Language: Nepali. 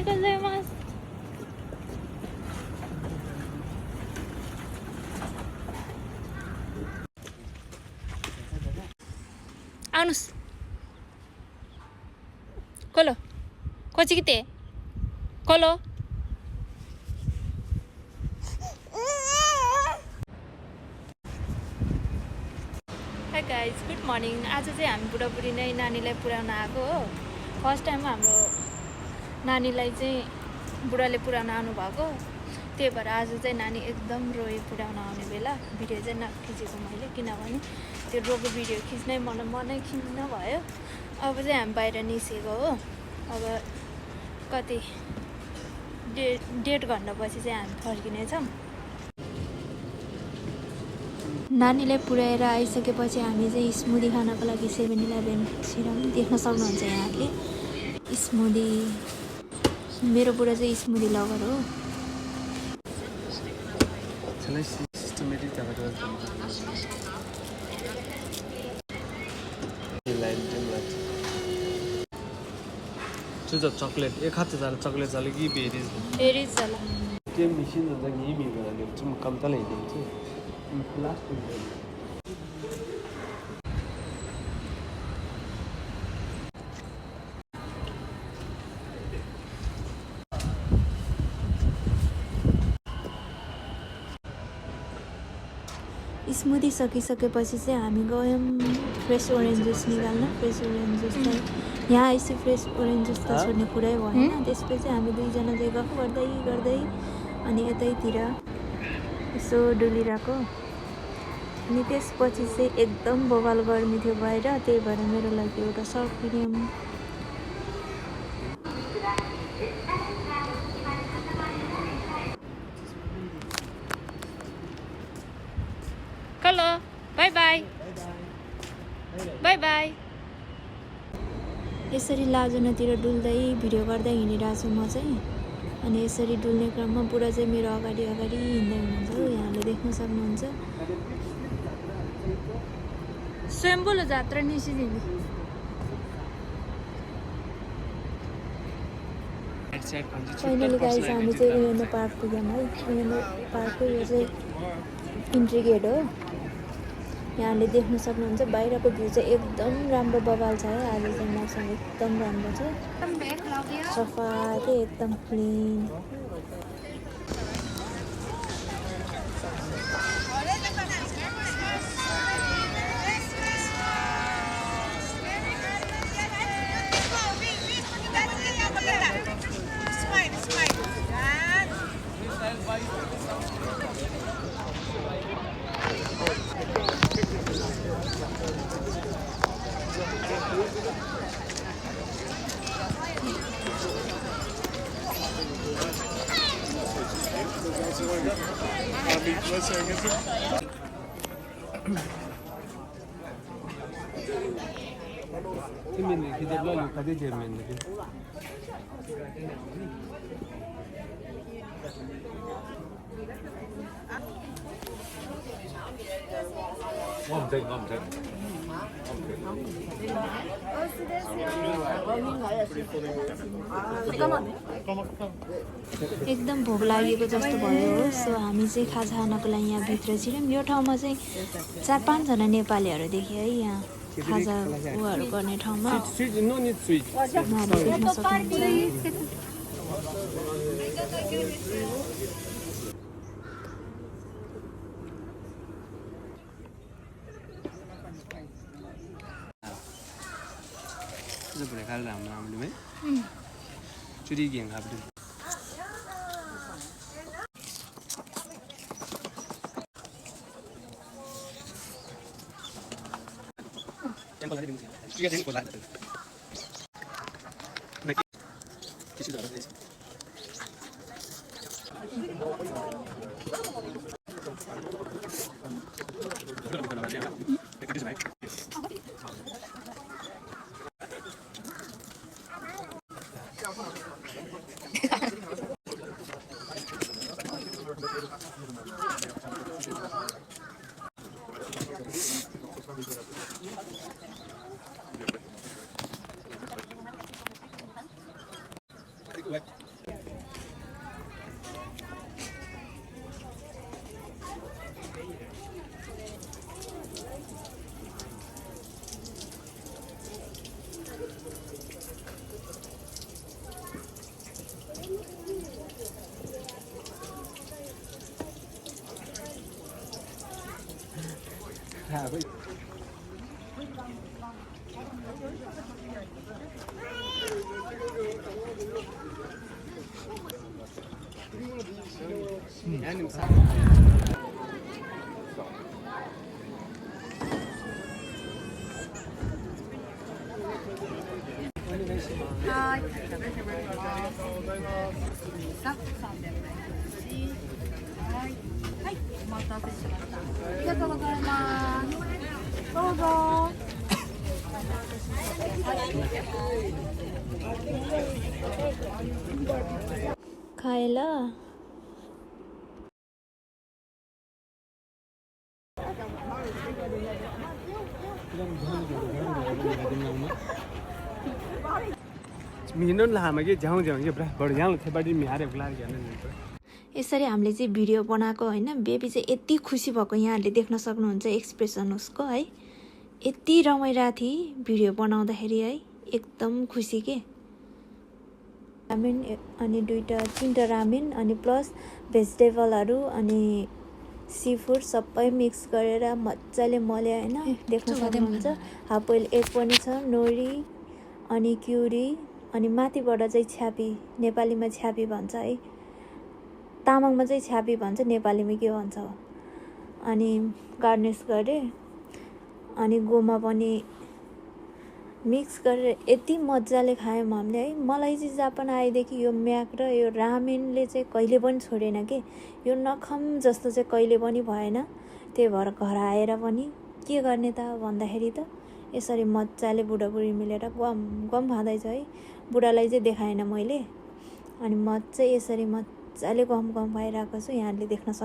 gozaimasu. आउनुस् खोलो कोची किते खोलो हाई गाइज गुड मर्निङ आज चाहिँ हामी बुढाबुढी नै नानीलाई पुर्याउन आएको हो फर्स्ट टाइम हाम्रो नानीलाई चाहिँ बुढाले पुर्याउन आउनु भएको त्यही भएर आज चाहिँ नानी एकदम रोयो पुर्याउन आउने बेला भिडियो चाहिँ नखिचेको मैले किनभने त्यो रोको भिडियो खिच्नै मलाई मनै खिच्न भयो अब चाहिँ हामी बाहिर निस्केको हो अब कति डेढ घन्टापछि चाहिँ हामी फर्किनेछौँ नानीलाई पुर्याएर आइसकेपछि हामी चाहिँ स्मुदी खानको लागि 7-11 छिराम देख्न सक्नुहुन्छ यहाँले स्मुदी मेरो बुढा चाहिँ स्मुदी लभर हो 진짜 초콜릿 एक हाथ चला चॉकलेट चले कि बेरीज चला के मशीन हुन्छ नि मिल्दैन जुम कम त ल्याइदिन्छ प्लास्टिक स्मुदी सकिसकेपछि चाहिँ हामी गयौँ फ्रेस ओरेन्ज जुस निकाल्न फ्रेस ओरेन्ज जुस चाहिँ यहाँ आएपछि फ्रेस ओरेन्ज जुस त छोड्ने कुरै भएन त्यसपछि हामी दुईजना चाहिँ गफ गर्दै गर्दै अनि यतैतिर यसो डुलिरहेको अनि त्यसपछि चाहिँ एकदम बवाल गर्मी थियो बाहिर त्यही भएर मेरो लागि एउटा सर्ट किन्यौँ hello by by by by यसरी लाजुनातिर डुल्दै भिडियो गर्दै हिँडिरहेको छु म चाहिँ अनि यसरी डुल्ने क्रममा बुढा चाहिँ मेरो अगाडि अगाडि हिँड्दै हुनुहुन्छ हो यहाँले देख्न सक्नुहुन्छ स्वयम्भूलो जात्रा निस्किदिनु फाइनली गाइस हामी चाहिँ उयो पार्क पुग्यौँ है उयो पार्कको यो चाहिँ इन्ट्री गेट हो यहाँले देख्न सक्नुहुन्छ बाहिरको भ्यू चाहिँ एकदम राम्रो बवाल छ है आज चाहिँ मौसम एकदम राम्रो छ सफा चाहिँ एकदम क्लिन तिमीले खिचेर ल कति देर मेन्ने कि एकदम भोक लागेको जस्तो भयो हो सो हामी चाहिँ खाजा खानको लागि यहाँ भित्र छिर्यौँ यो ठाउँमा चाहिँ 4-5 जना नेपालीहरू देखेँ है यहाँ खाजा उयोहरू गर्ने ठाउँमा देख्न सक्नुहुन्छ这不来看咱们没？就这眼看不对。先过来这边，这个先过来。没，继续找到这里。Wet. थाहा भयो खाएला मिहिनो लामा कि झ्याउ झ्याउ कि बढी यहाँ थेबाडी मिहारे लागि यसरी हामीले चाहिँ भिडियो बनाएको होइन बेबी चाहिँ यति खुसी भएको यहाँहरूले देख्न सक्नुहुन्छ एक्सप्रेसन उसको है यति रमाइरहेको थिएँ भिडियो बनाउँदाखेरि है एकदम खुसी के रामेन अनि तिनवटा रामेन अनि प्लस भेजिटेबलहरू अनि सी फुड सबै मिक्स गरेर मजाले मल्यो होइन देख्न सक्नुहुन्छ हाफ बोइल एग पनि छ नोरी अनि क्युरी अनि माथिबाट चाहिँ छ्यापी नेपालीमा छ्यापी भन्छ है तामाङमा चाहिँ छ्यापी भन्छ नेपालीमा के भन्छ अनि गार्निस गरेँ अनि गोमा पनि मिक्स गरेर यति मजाले खायौँ हामीले है मलाई चाहिँ जापान आएदेखि यो म्याक र यो रामेनले चाहिँ कहिले पनि छोडेन के यो नखाऊँ जस्तो चाहिँ कहिले पनि भएन त्यही भएर घर आएर पनि के गर्ने त भन्दाखेरि त यसरी मजाले बुढाबुढी मिलेर गम गम खाँदैछ है बुढालाई चाहिँ देखाएन मैले अनि म चाहिँ यसरी मजाले गम गम खाइरहेको छु यहाँहरूले देख्न सक्नुहुन्छ